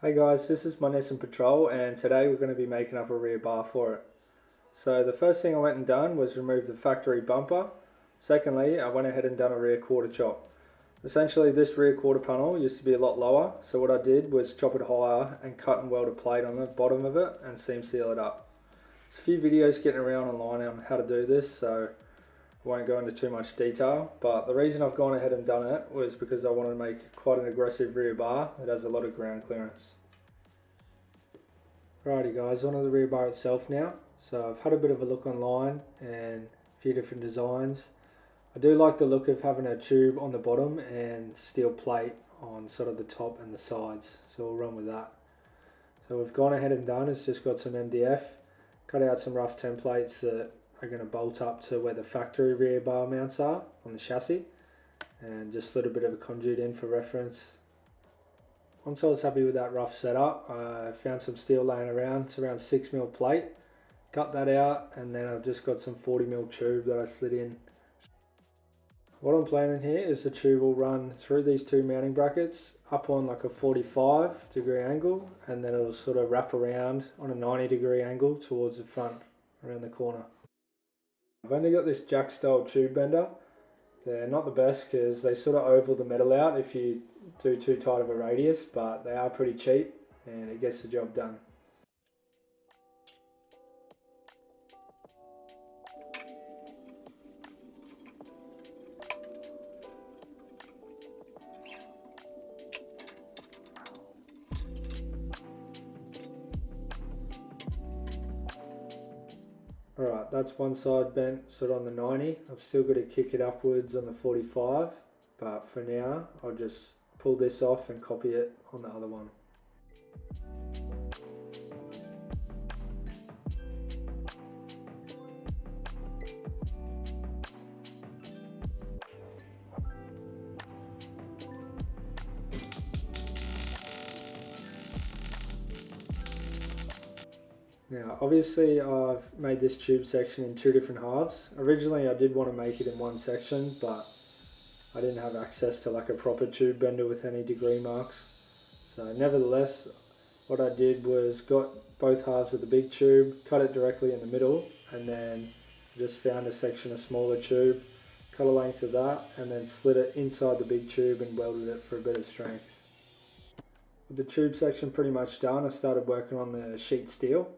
Hey guys, this is my Nissan Patrol and today we're going to be making up a rear bar for it. So the first thing I went and done was remove the factory bumper. Secondly, I went ahead and done a rear quarter chop. Essentially this rear quarter panel used to be a lot lower, so what I did was chop it higher and cut and weld a plate on the bottom of it and seam seal it up. There's a few videos getting around online on how to do this, so I won't go into too much detail, but the reason I've gone ahead and done it was because I wanted to make quite an aggressive rear bar that has a lot of ground clearance. Righty guys, onto the rear bar itself now. So I've had a bit of a look online and a few different designs. I do like the look of having a tube on the bottom and steel plate on sort of the top and the sides, so we'll run with that. So we've gone ahead and done, it's just got some MDF, cut out some rough templates that are going to bolt up to where the factory rear bar mounts are on the chassis, and just slid a bit of a conduit in for reference. Once I was happy with that rough setup, I found some steel laying around. It's around 6mm plate. Cut that out, and then I've just got some 40mm tube that I slid in. What I'm planning here is the tube will run through these two mounting brackets up on like a 45-degree angle, and then it'll sort of wrap around on a 90-degree angle towards the front around the corner. I've only got this jack style tube bender. They're not the best because they sort of oval the metal out if you do too tight of a radius, but they are pretty cheap and it gets the job done. Alright, that's one side bent sort of on the 90. I've still got to kick it upwards on the 45, but for now I'll just pull this off and copy it on the other one. Now obviously I've made this tube section in two different halves. Originally I did want to make it in one section, but I didn't have access to like a proper tube bender with any degree marks. So nevertheless, what I did was got both halves of the big tube, cut it directly in the middle, and then just found a section of smaller tube, cut a length of that, and then slid it inside the big tube and welded it for a bit of strength. With the tube section pretty much done, I started working on the sheet steel.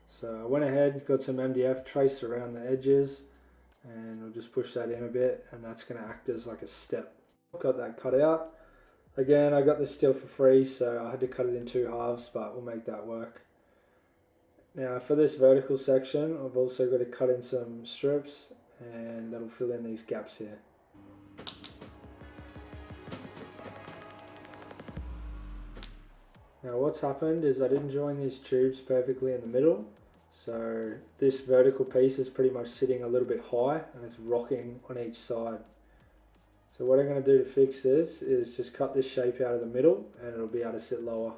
So I went ahead, got some MDF traced around the edges, and we'll just push that in a bit, and that's going to act as like a step. Got that cut out. Again, I got this steel for free, so I had to cut it in two halves, but we'll make that work. Now for this vertical section, I've also got to cut in some strips, and that'll fill in these gaps here. Now what's happened is I didn't join these tubes perfectly in the middle, so this vertical piece is pretty much sitting a little bit high and it's rocking on each side. So what I'm going to do to fix this is just cut this shape out of the middle and it'll be able to sit lower.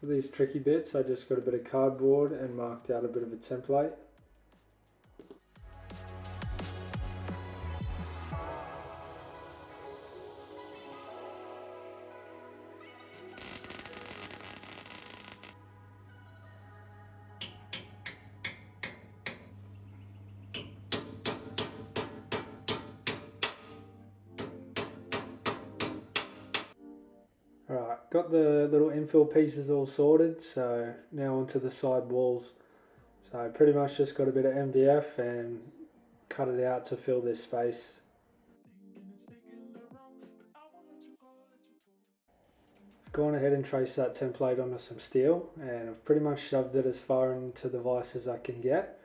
For these tricky bits, I just got a bit of cardboard and marked out a bit of a template. Alright, got the little infill pieces all sorted, so now onto the side walls. So I pretty much just got a bit of MDF and cut it out to fill this space. I've gone ahead and traced that template onto some steel, and I've pretty much shoved it as far into the vise as I can get,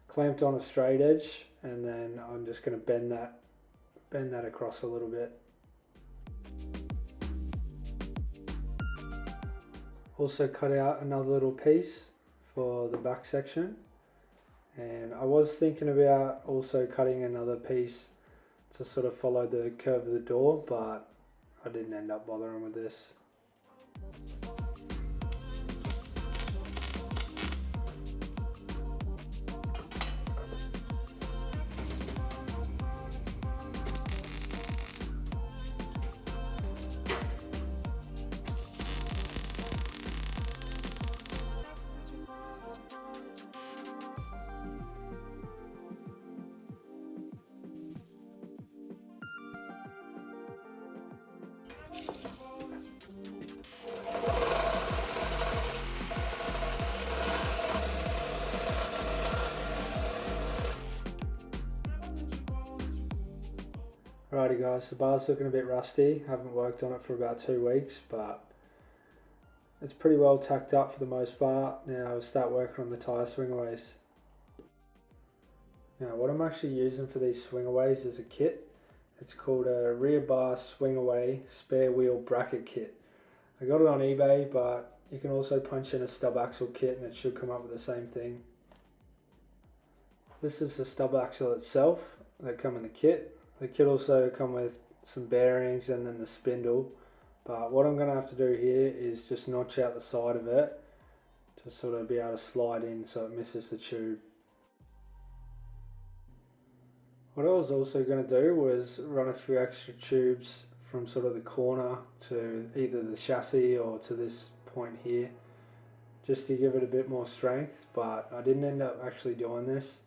clamped on a straight edge, and then I'm just going to bend that across a little bit. Also cut out another little piece for the back section, and I was thinking about also cutting another piece to sort of follow the curve of the door, but I didn't end up bothering with this. Alrighty guys, the bar's looking a bit rusty. Haven't worked on it for about 2 weeks, but it's pretty well tacked up for the most part. Now I'll start working on the tyre swingaways. Now what I'm actually using for these swingaways is a kit. It's called a rear bar swingaway spare wheel bracket kit. I got it on eBay, but you can also punch in a stub axle kit and it should come up with the same thing. This is the stub axle itself that come in the kit. The kit also come with some bearings and then the spindle, but what I'm going to have to do here is just notch out the side of it to sort of be able to slide in so it misses the tube. What I was also going to do was run a few extra tubes from sort of the corner to either the chassis or to this point here, just to give it a bit more strength, but I didn't end up actually doing this.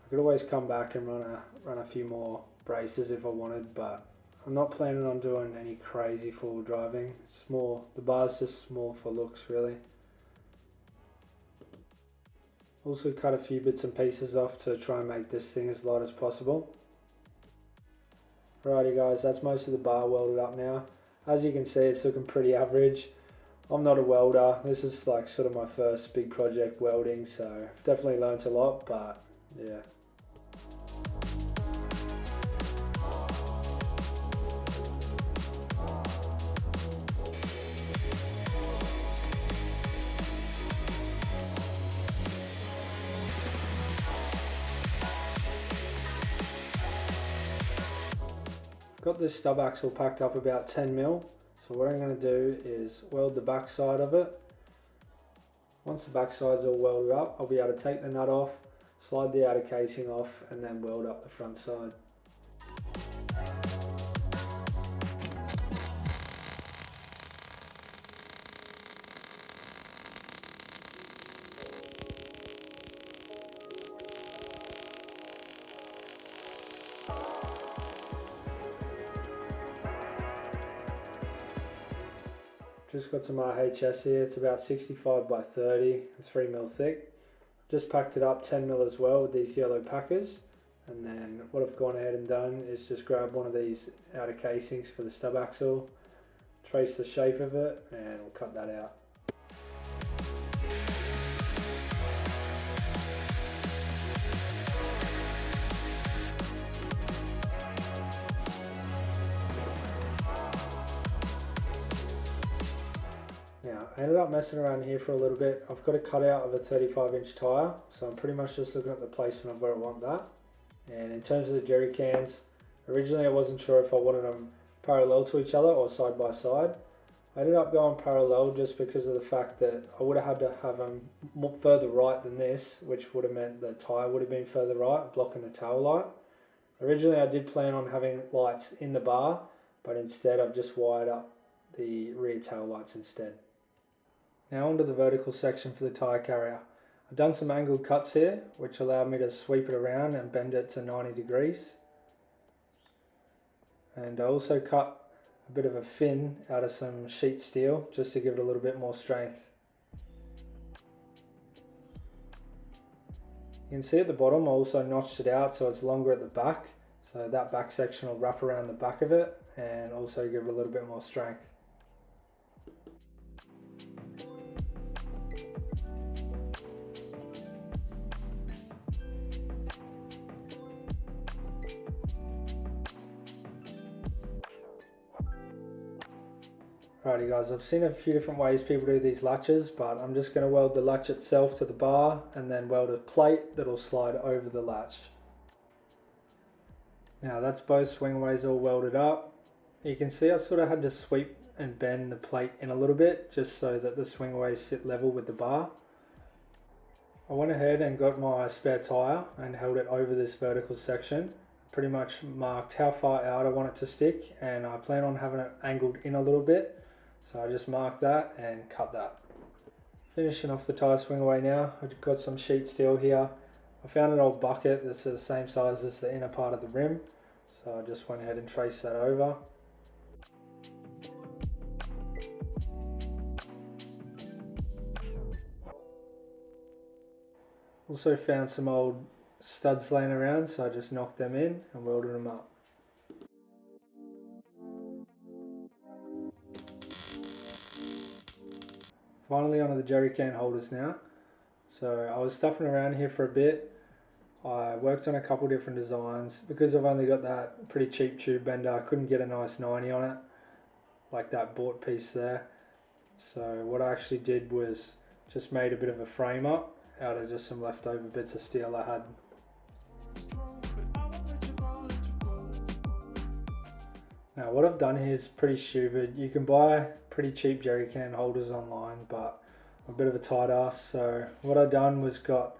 I could always come back and run a few more braces if I wanted, but I'm not planning on doing any crazy full driving. It's more, the bar's just more for looks really. Also cut a few bits and pieces off to try and make this thing as light as possible. Alrighty guys, that's most of the bar welded up now. As you can see, it's looking pretty average. I'm not a welder. This is like sort of my first big project welding, so I've definitely learnt a lot, but yeah. Got this stub axle packed up about 10 mil, so what I'm going to do is weld the back side of it. Once the back side's all welded up, I'll be able to take the nut off, slide the outer casing off, and then weld up the front side. Just got some RHS here, it's about 65 by 30, 3 mil thick. Just packed it up 10 mil as well with these yellow packers. And then what I've gone ahead and done is just grab one of these outer casings for the stub axle, trace the shape of it, and we'll cut that out. Now, I ended up messing around here for a little bit. I've got a cutout of a 35-inch tyre, so I'm pretty much just looking at the placement of where I want that. And in terms of the jerry cans, originally I wasn't sure if I wanted them parallel to each other or side by side. I ended up going parallel just because of the fact that I would have had to have them further right than this, which would have meant the tyre would have been further right, blocking the tail light. Originally I did plan on having lights in the bar, but instead I've just wired up the rear tail lights instead. Now onto the vertical section for the tyre carrier. I've done some angled cuts here, which allowed me to sweep it around and bend it to 90 degrees. And I also cut a bit of a fin out of some sheet steel, just to give it a little bit more strength. You can see at the bottom I also notched it out so it's longer at the back, so that back section will wrap around the back of it and also give it a little bit more strength. Alrighty guys, I've seen a few different ways people do these latches, but I'm just going to weld the latch itself to the bar and then weld a plate that'll slide over the latch. Now that's both swingways all welded up. You can see I sort of had to sweep and bend the plate in a little bit just so that the swingways sit level with the bar. I went ahead and got my spare tyre and held it over this vertical section. Pretty much marked how far out I want it to stick, and I plan on having it angled in a little bit. So I just marked that and cut that. Finishing off the tyre swingaway now. I've got some sheet steel here. I found an old bucket that's the same size as the inner part of the rim. So I just went ahead and traced that over. Also found some old studs laying around, so I just knocked them in and welded them up. Finally onto the jerry can holders now. So I was stuffing around here for a bit. I worked on a couple different designs. Because I've only got that pretty cheap tube bender, I couldn't get a nice 90 on it, like that bought piece there. So what I actually did was just made a bit of a frame up out of just some leftover bits of steel I had. Now what I've done here is pretty stupid. You can buy pretty cheap jerry can holders online, but I'm a bit of a tight ass, so what I've done was got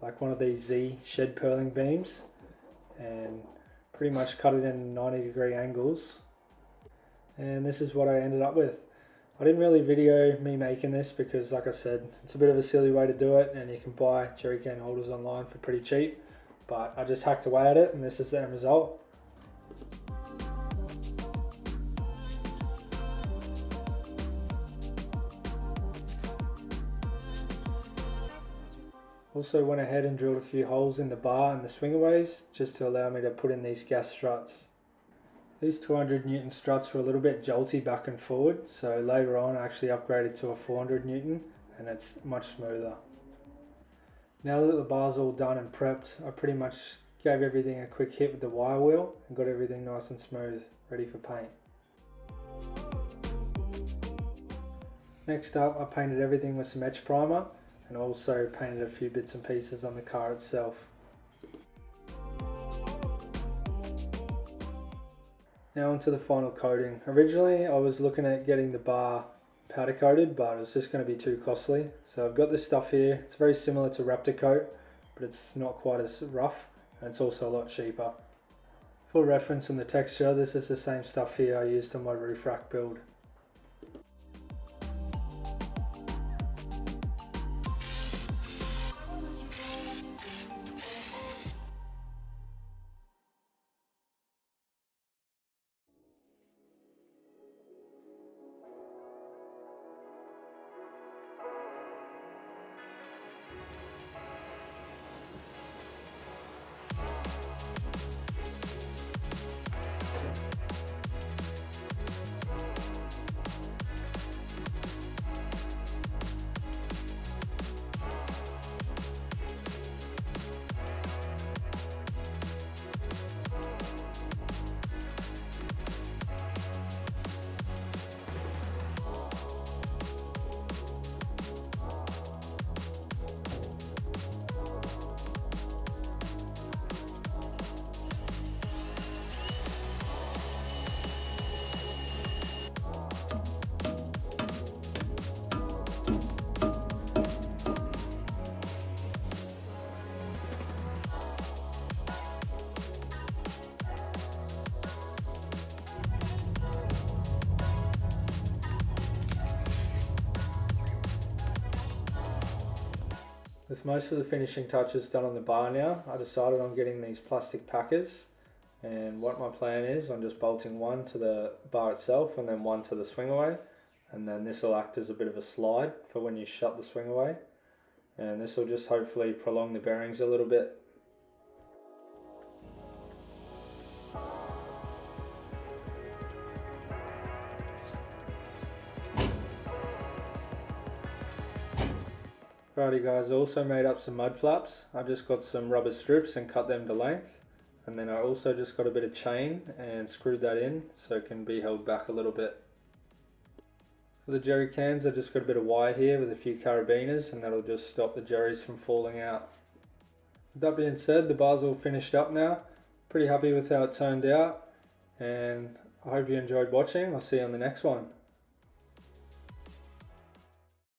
like one of these Z shed purling beams and pretty much cut it in 90-degree angles, and this is what I ended up with. I didn't really video me making this because, like I said, it's a bit of a silly way to do it, and you can buy jerry can holders online for pretty cheap, but I just hacked away at it and this is the end result. Also went ahead and drilled a few holes in the bar and the swingaways just to allow me to put in these gas struts. These 200 Newton struts were a little bit jolty back and forward, so later on I actually upgraded to a 400 Newton and it's much smoother. Now that the bar's all done and prepped, I pretty much gave everything a quick hit with the wire wheel and got everything nice and smooth, ready for paint. Next up, I painted everything with some etch primer and also painted a few bits and pieces on the car itself. Now onto the final coating. Originally I was looking at getting the bar powder coated, but it was just going to be too costly. So I've got this stuff here. It's very similar to Raptor Coat, but it's not quite as rough, and it's also a lot cheaper. For reference on the texture, this is the same stuff here I used on my roof rack build. With most of the finishing touches done on the bar now, I decided on getting these plastic packers, and what my plan is, I'm just bolting one to the bar itself and then one to the swingaway, and then this will act as a bit of a slide for when you shut the swingaway, and this will just hopefully prolong the bearings a little bit. Righty guys, I also made up some mud flaps. I just got some rubber strips and cut them to length, and then I also just got a bit of chain and screwed that in so it can be held back a little bit. For the jerry cans, I just got a bit of wire here with a few carabiners, and that'll just stop the jerrys from falling out. With that being said, the bar's all finished up now. pretty happy with how it turned out, and I hope you enjoyed watching. I'll see you on the next one.